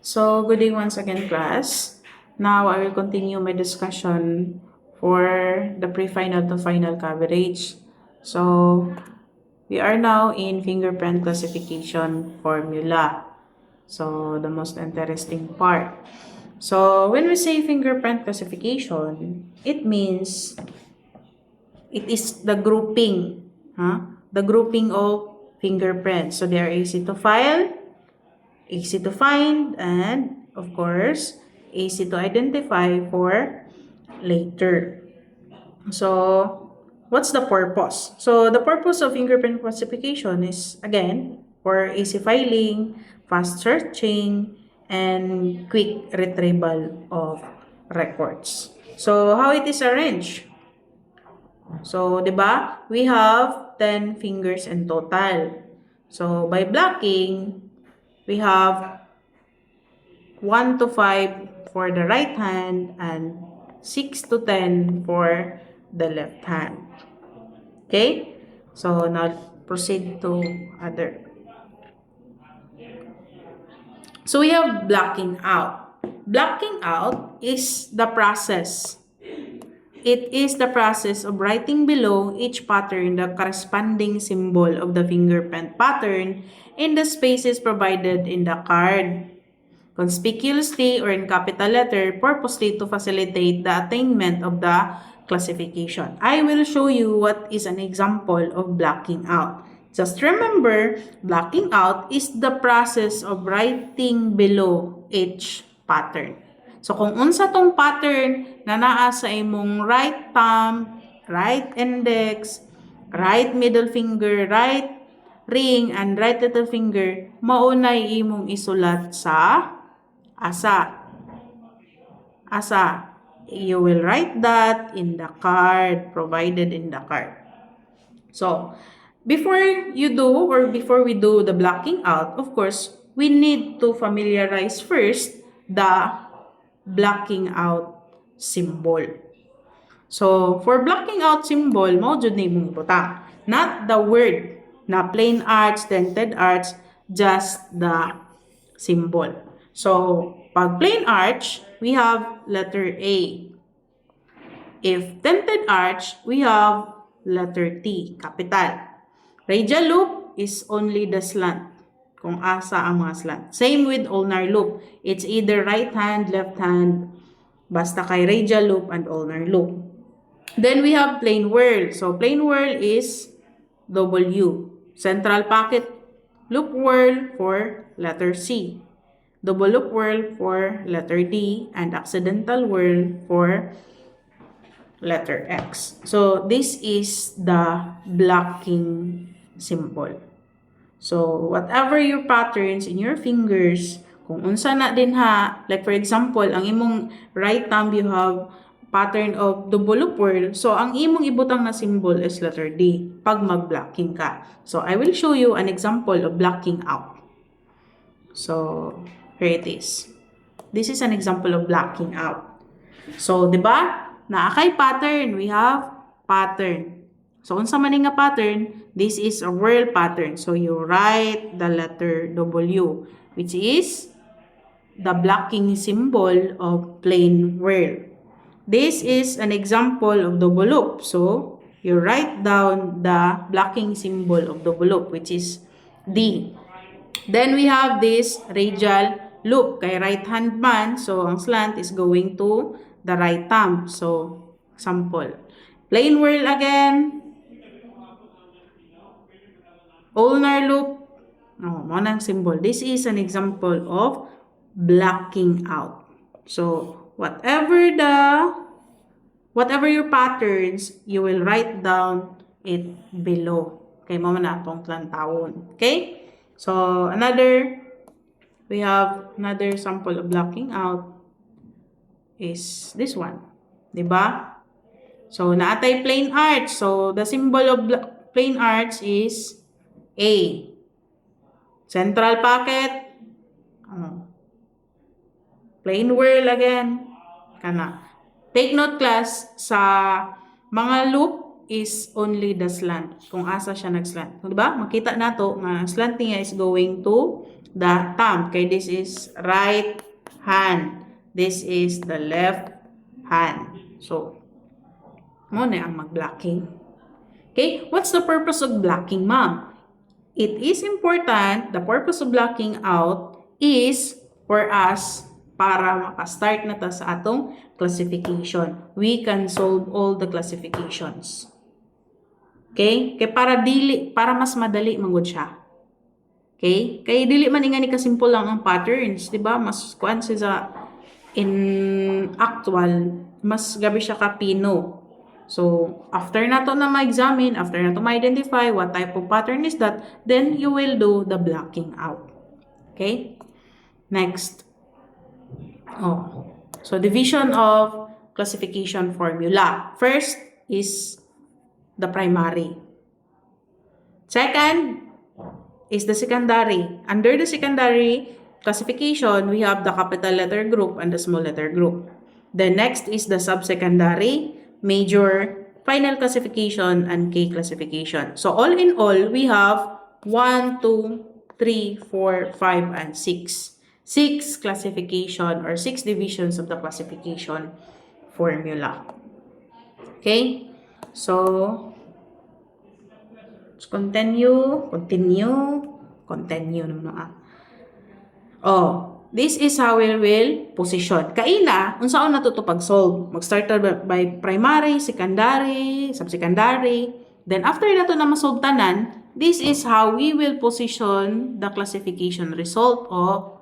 So, good day once again, class. Now, I will continue my discussion for the pre-final to final coverage. So, we are now in fingerprint classification formula. So, the most interesting part. So, when we say fingerprint classification, it means it is the grouping, the grouping of fingerprints. So, they are easy to file, easy to find, and of course, easy to identify for later. So, what's the purpose? So, the purpose of fingerprint classification is, again, for easy filing, fast searching, and quick retrieval of records. So, how it is arranged? So, di ba? We have 10 fingers in total. So, by blocking, we have 1 to 5 for the right hand and 6 to 10 for the left hand. Okay? So, now proceed to other. So, we have blocking out. Blocking out is the process. It is the process of writing below each pattern the corresponding symbol of the fingerprint pattern in the spaces provided in the card, conspicuously or in capital letter, purposely to facilitate the attainment of the classification. I will show you what is an example of blocking out. Just remember, blocking out is the process of writing below each pattern. So, kung unsa tong pattern na naa sa imong right thumb, right index, right middle finger, right ring, and right little finger, maunay imong isulat sa asa. Asa. You will write that in the card, provided in the card. So, before we do the blocking out, of course, we need to familiarize first the blocking out symbol. So, for blocking out symbol, mao jud ni mong ibutang. Not the word na plain arts, dented arts, just the symbol. So, pag plain arch, we have letter A. If dented arch, we have letter T, capital. Radial loop is only the slant, kung asa ang mga slant. Same with ulnar loop. It's either right hand, left hand, basta kay radial loop and ulnar loop. Then we have plain whirl. So, plain whirl is W. Central pocket loop whirl for letter C. Double loop whirl for letter D, and accidental whirl for letter X. So, this is the blocking symbol. So, whatever your patterns in your fingers, kung unsa na din ha, like for example, ang imong right thumb, you have pattern of double loop whirl. So, ang imong ibutang na symbol is letter D pag mag-blocking ka. So, I will show you an example of blocking out. So, here it is. This is an example of blocking out. So, di ba? Naakay pattern. We have pattern. So, unsa man nga pattern, this is a whirl pattern. So, you write the letter W, which is the blocking symbol of plain whirl. This is an example of double loop. So, you write down the blocking symbol of double loop, which is D. Then, we have this radial loop. Kay right hand man, so ang slant is going to the right thumb. So, example. Plain whirl again. Ulnar loop. Oh, mo nang symbol. This is an example of blocking out. So, whatever your patterns, you will write down it below. Okay, mo na atong plantawon. Okay? So, we have another sample of blocking out is this one. Diba? So, naatay plain arch. So, the symbol of plain arch is A. Central pocket. Plain whirl again. Kana. Take note, class, sa mga loop is only the slant. Kung asa siya nag-slant. Diba? Makita nato nga slant niya is going to the thumb. Okay, this is right hand. This is the left hand. So, mo na ang mag-blocking. Okay, what's the purpose of blocking, ma'am? It is important, the purpose of blocking out is for us para makastart na ta sa atong classification. We can solve all the classifications. Okay? Kaya para mas madali manggod siya. Okay? Kaya dili man nga ni kasimple lang ang patterns, di ba? Mas kuan siya in actual, mas gabi siya kapino. So, after nato na ma-examine, after nato ma-identify what type of pattern is that, then you will do the blocking out. Okay? Next. Oh. So, division of classification formula. First is the primary. Second is the secondary. Under the secondary classification, we have the capital letter group and the small letter group. The next is the subsecondary, major, final classification, and K classification. So all in all, we have 1, 2, 3, 4, 5, and 6. 6 classification or 6 divisions of the classification formula. Okay? So, let's continue naman. Oh, this is how we will position. Kaila, unsaon na to pag-solve? Mag-start by primary, secondary, subsecondary. Then after na to na ma-solve tanan, this is how we will position the classification result of,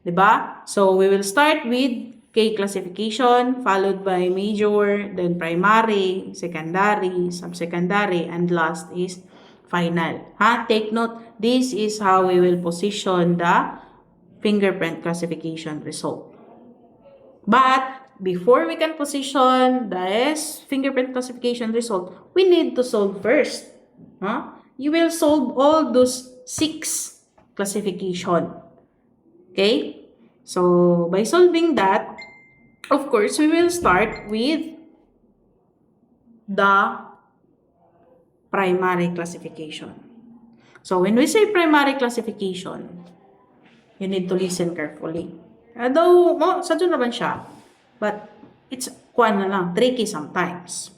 diba? So we will start with K classification, followed by major, then primary, secondary, subsecondary, and last is final. Take note, this is how we will position the fingerprint classification result. But before we can position the fingerprint classification result, we need to solve first. You will solve all those 6 classification. Okay? So, by solving that, of course, we will start with the primary classification. So, when we say primary classification, you need to listen carefully. Although, sadyo naman siya, but it's tricky sometimes.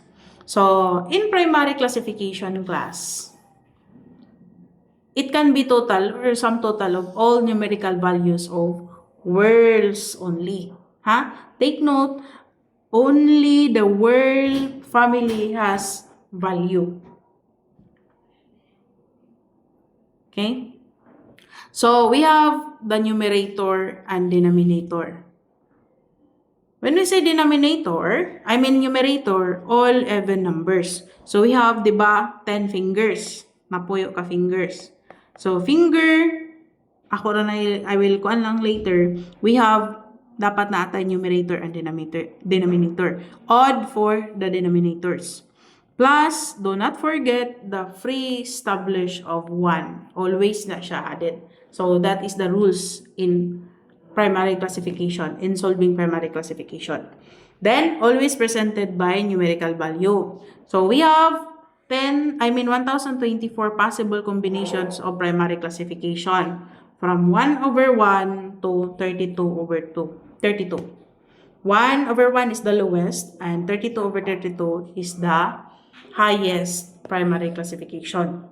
So, in primary classification class, it can be total or sum total of all numerical values of worlds only. Take note, only the world family has value. Okay? So, we have the numerator and denominator. When we say denominator, I mean numerator, all even numbers. So, we have, diba, 10 fingers. Napuyo ka fingers. So, finger, ako rin I will kuan lang later. We have, dapat na ata numerator and denominator. Odd for the denominators. Plus, do not forget the free establish of 1. Always na siya added. So, that is the rules in primary classification, in solving primary classification. Then, always presented by numerical value. So, we have 1024 possible combinations of primary classification from 1/1 to 32/2. 1/1 is the lowest and 32/32 is the highest primary classification.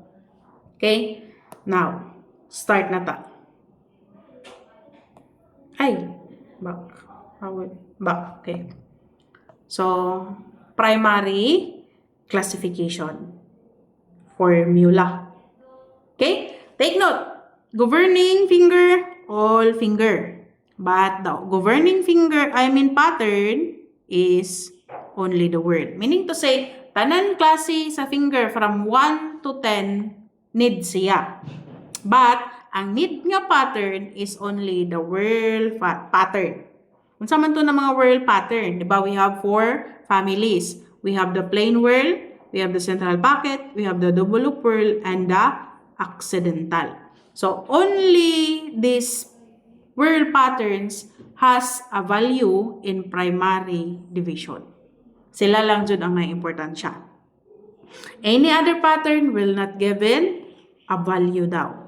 Okay? Now, start na ta. Back. Okay. So, primary classification formula. Okay? Take note. Governing finger, all finger. But the governing pattern is only the word. Meaning to say, tanan klase sa finger from 1 to 10 need siya. But, ang need nga pattern is only the word pattern. Unsa man to na mga word pattern? Diba? We have 4 families. We have the plain whorl, we have the central pocket, we have the double loop whorl, and the accidental. So, only these whorl patterns has a value in primary division. Sila lang dyan ang importansya. Any other pattern will not given a value daw.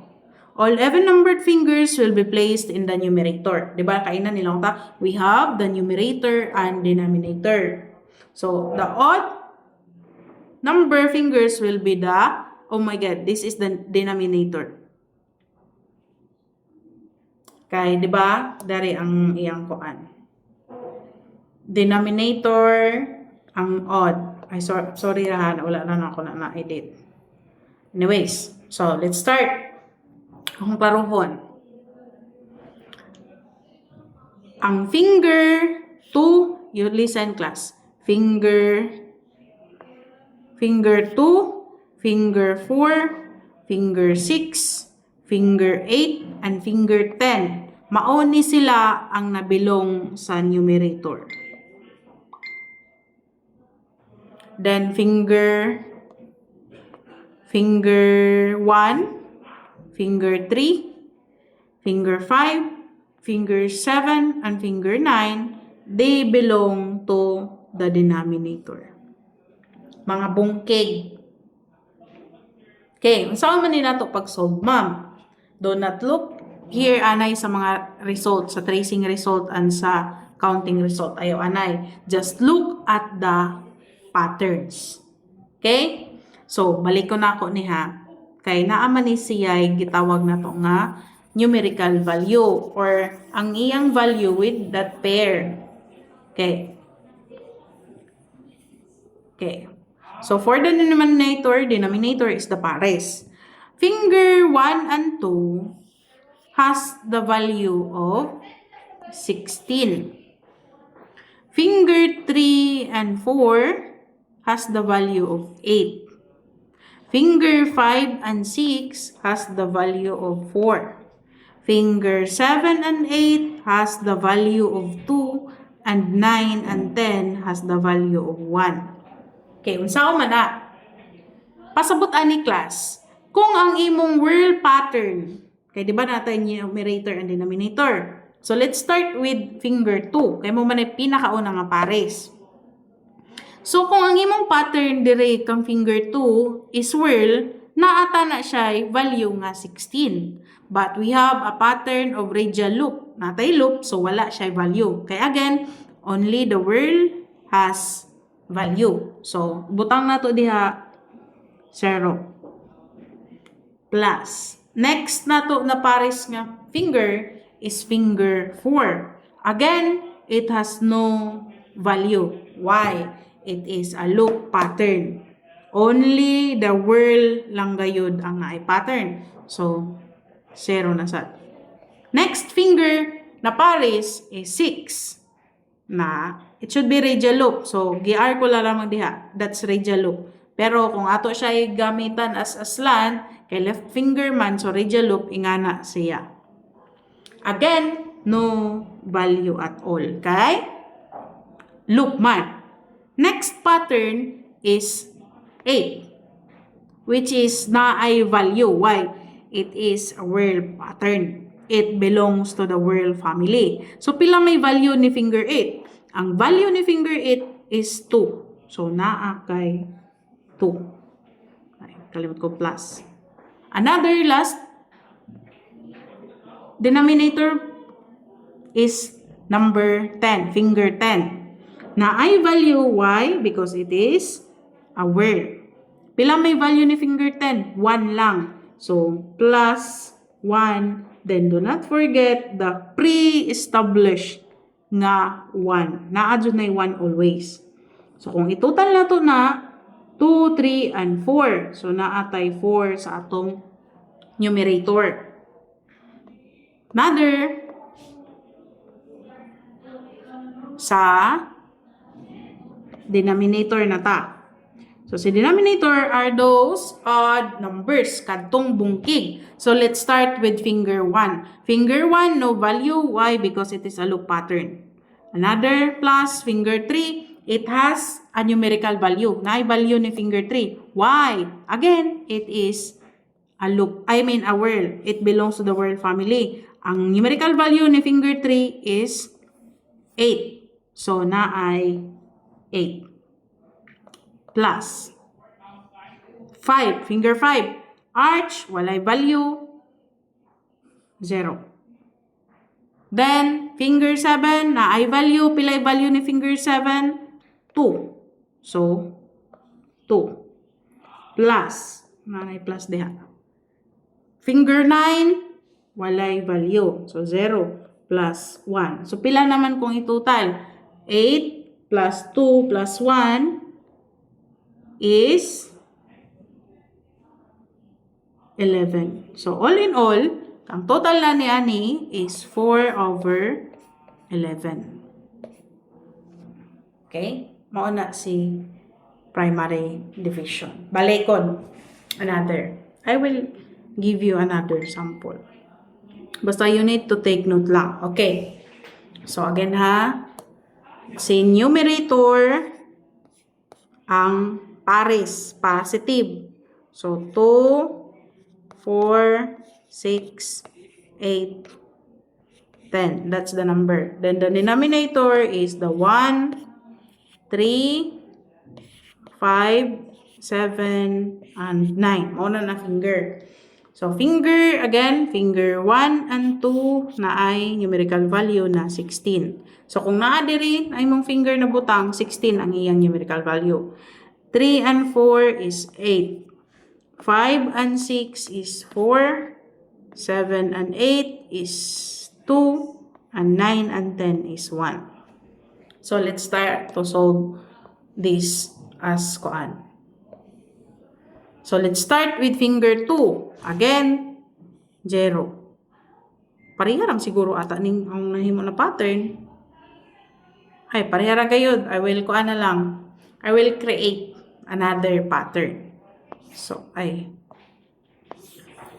All even-numbered fingers will be placed in the numerator. Diba? Kainan nilang ta. We have the numerator and denominator. So, the odd number fingers will be the, oh my God, this is the denominator. Kay, di ba? Dari ang iyang kuan. Denominator, ang odd. Ay, sorry rahan. Wala na ako na-edit. Anyways, so let's start. Ang paruhon. Ang finger 2, you listen class. Finger 2, finger 4, finger 6, finger 8, and finger 10. Mauni sila ang nabilong sa numerator. Then finger 1, finger 3, finger 5, finger 7, and finger 9, they belong to the denominator. Mga bungkig. Okay, saan man nila ito pag-solve, ma'am? Do not look here, anay, sa mga result, sa tracing result and sa counting result. Ayaw, anay. Just look at the patterns. Okay? So, balik ko na ako niha. Kay naaman ni siya, gitawag na to nga numerical value or ang iyang value with that pair. Okay. Okay. So, for the denominator is the pares. Finger 1 and 2 has the value of 16. Finger 3 and 4 has the value of 8. Finger 5 and 6 has the value of 4. Finger 7 and 8 has the value of 2. And 9 and 10 has the value of 1. Okay, unsa man na? Pasabot ani class. Kung ang imong whirl pattern, kay di ba natin yung numerator and denominator? So let's start with finger 2. Kay mo man ay pinakauna nga pares. So kung ang imong pattern dire kang finger 2 is whirl, naata na siya value nga 16. But we have a pattern of radial loop. Natay loop, so wala siya value. Kaya again, only the whirl has value. So, butang na to diha 0 plus. Next na to na pares nga finger is finger 4. Again, it has no value. Why? It is a loop pattern. Only the whirl lang gayud ang naay pattern. So, 0 na sad. Next finger na pares is 6. Na it should be radial loop. So, GR ko lamang diha. That's radial loop. Pero kung ato siya gamitan as slant, kay left finger man, so radial loop, ingana siya. Again, no value at all. Kay loop man. Next pattern is 8, which is na ay value. Why? It is a whirl pattern. It belongs to the whirl family. So, pila may value ni finger 8? Ang value ni finger 8 is 2. So, naa kay 2. Ay, kalimut ko plus. Another last denominator is number 10, finger 10. Na ay value, why? Because it is a whirl. Pila may value ni finger 10? 1 lang. So, plus 1. Then, do not forget the pre-established nga 1. Naadyo na 1 always. So, kung itotal na to na 2, 3, and 4. So, naatay 4 sa atong numerator. Another, sa denominator na ta. So, sa denominator are those odd numbers, kadtong bungkig. So, let's start with finger 1. Finger 1, no value. Why? Because it is a loop pattern. Another plus, finger 3, it has a numerical value. Na value ni finger 3. Why? Again, it is a loop. I mean, a whirl. It belongs to the whirl family. Ang numerical value ni finger 3 is 8. So, na ay 8. Plus 5, finger 5, arch, walay value. 0. Then, finger 7, na ay value, pilay value ni finger 7? 2. So, 2. Plus, nanay plus diha. Finger 9, walay value. So, 0 plus 1. So, pila naman kung itotal? 8 plus 2 plus 1 is 11. So, all in all, ang total na ni ani is 4/11. Okay? Mauna si primary division. Balekon. Another. I will give you another sample. Basta you need to take note lang. Okay. So, again ha. Si numerator, ang pares, positive. So, 2, 4, 6, 8, 10. That's the number. Then the denominator is the 1, 3, 5, 7, and 9. Muna na finger. So, finger, again, finger 1 and 2 na ay numerical value na 16. So, kung naadiri ay mong finger na butang, 16 ang iyang numerical value. 3 and 4 is 8. 5 and 6 is 4. 7 and 8 is 2. And 9 and 10 is 1. So, let's start to solve this as koan. So, let's start with finger 2. Again, 0. Pariharang siguro ata ning ang nahimo na pattern. Ay, pariharang kayo. I will create another pattern. So,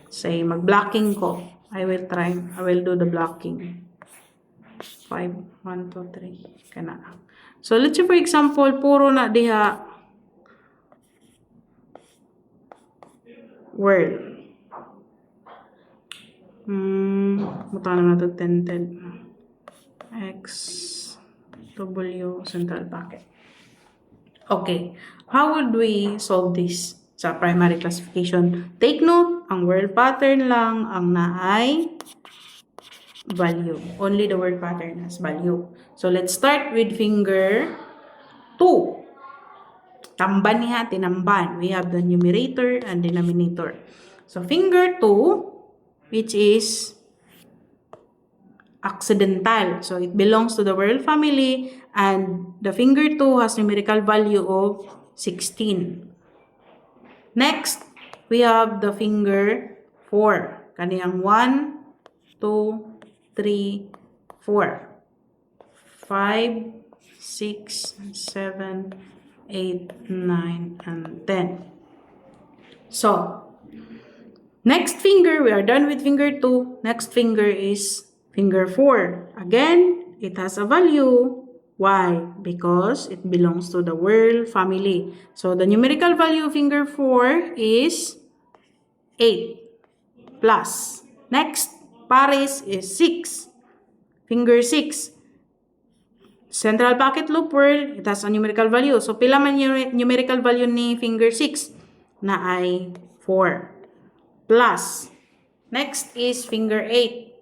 say, mag-blocking ko. I will do the blocking. 5, 1, 2, 3. Kana. So, let's say for example, puro na diha world. Mutana na ito 10, 10. X, W, central packet. Okay. How would we solve this sa primary classification? Take note, ang word pattern lang ang naay value. Only the word pattern has value. So, let's start with finger 2. Tamban niya, tinamban. We have the numerator and denominator. So, finger 2, which is accidental. So, it belongs to the word family and the finger 2 has numerical value of 16. Next, we have the finger 4. Kaniyang 1, 2, 3, 4, 5, 6, 7, 8, 9, and 10. So, next finger, we are done with finger 2. Next finger is finger 4. Again, it has a value. Why? Because it belongs to the word family. So, the numerical value of finger 4 is 8 plus. Next, pares is 6. Finger 6. Central packet loop word, it has a numerical value. So, pila man yung numerical value ni finger 6? Na ay 4. Plus. Next is finger 8.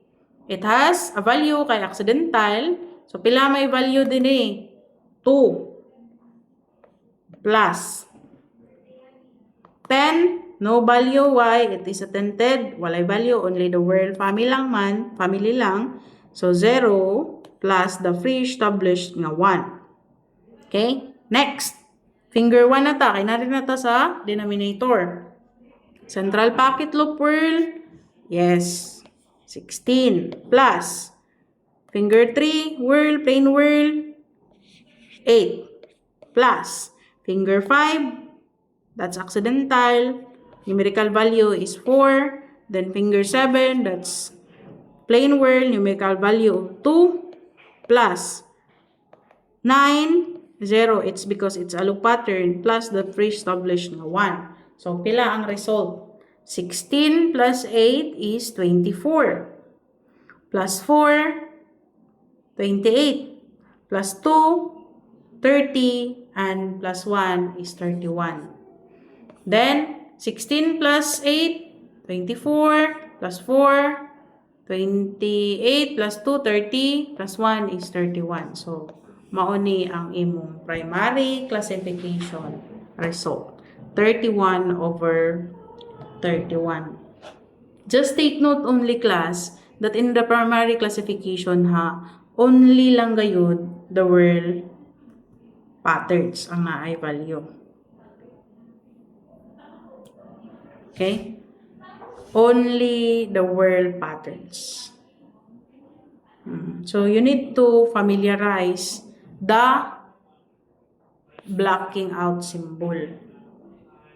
It has a value kay accidental. So, pila may value din eh? 2. Plus. 10. No value. Why? It is a tented. Walay value. Only the word family lang. So, 0 plus the free established nga 1. Okay? Next. Finger 1 na ta. Kaya narin na ta sa denominator. Central packet loop word. Yes. 16 plus. Finger 3, plain word. 8 plus. Finger 5. That's accidental. Numerical value is 4. Then finger 7, that's plain word, numerical value of 2. Plus 9, 0. It's because it's a loop pattern. Plus the pre-established na 1. So, pila ang result? 16 plus 8 is 24. Plus 4, 28. Plus 2, 30. And plus 1 is 31. Then, 16 plus 8, 24, plus 4, 28 plus 2, 30, plus 1 is 31. So, mauni ang imong primary classification result. 31 over 31. Just take note only, class, that in the primary classification, only lang gayud the word patterns ang naay value. Okay? Only the word patterns. So, you need to familiarize the blocking out symbol.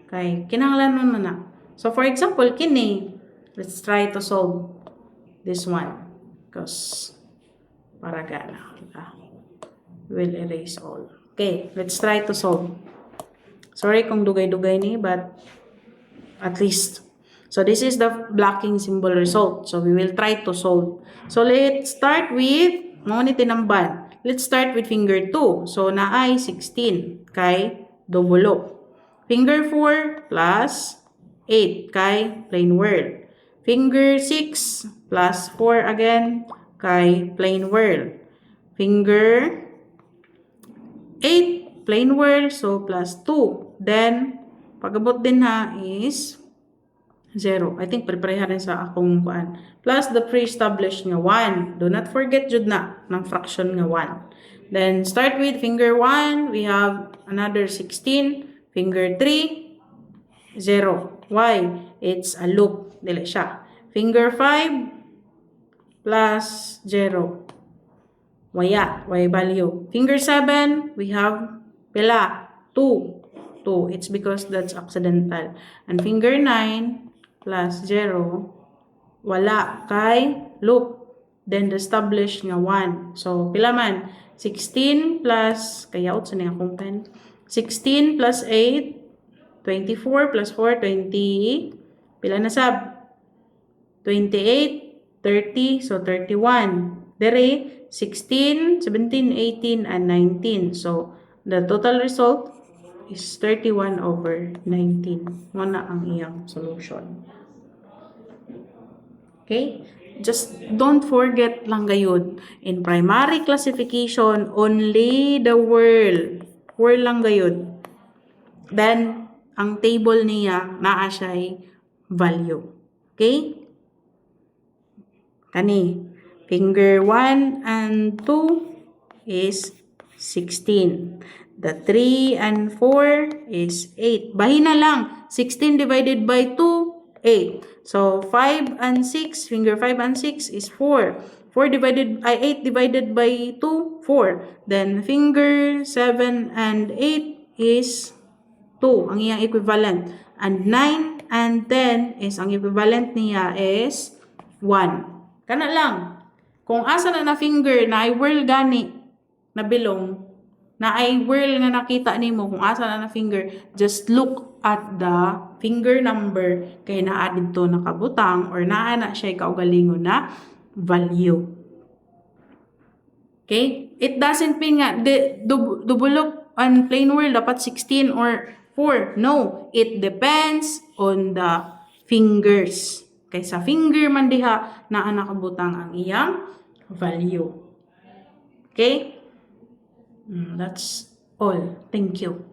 Okay? Kinahanglan mo na. So, for example, kini, let's try to solve this one. Because, para gana. We'll erase all. Okay, let's try to solve. Sorry kung dugay-dugay ni, but at least. So, this is the blocking symbol result. So, we will try to solve. So, let's start with, ngunit tinamban. Let's start with finger 2. So, naay 16 kay dubulo. Finger 4 plus 8 kay plain world. Finger 6 plus 4 again kay plain world. Finger 8 plain world, so plus 2. Then, pag-abot din is 0. I think preparehan rin sa akong kuan. Plus the pre-established nga 1. Do not forget jud na ng fraction nga 1. Then start with finger 1, we have another 16. Finger 3, 0. Why? It's a loop. Dili siya. Finger 5 plus 0. Waya value. Finger 7, we have pila 2. It's because that's accidental. And finger 9 plus 0, wala kay loop. Then the established nga 1. So, pila man? 16 plus, kaya out sa niya akong pen. 16 plus 8, 24 plus 4, 20. Pila na sab? 28, 30, so 31. Dere, 16, 17, 18, and 19. So, the total result is 31 over 19. Wala ang iyang solution. Okay? Just don't forget lang gayud. In primary classification, only the word. Word lang gayud. Then, ang table niya, naa siya'y value. Okay? Kani, finger 1 and 2 is 16. The 3 and 4 is 8. Bahin na lang. 16 divided by 2, 8. So, 5 and 6, finger 5 and 6 is 4. 8 divided by 2, 4. Then, finger 7 and 8 is 2, ang iyang equivalent. And 9 and 10 is, ang equivalent niya is 1. Kana lang. Kung asa na finger na ay whirl gani na bilong, na ay whirl nga nakita nimo kung asa na finger, just look at the finger number kay naa didto nakabutang or naa na siya kaugalingon na value. Okay? It doesn't mean nga dubulok on plain world dapat 16 or 4. No, it depends on the fingers. Kay sa finger man diha naa nakabutang ang iyang value. Okay? That's all. Thank you.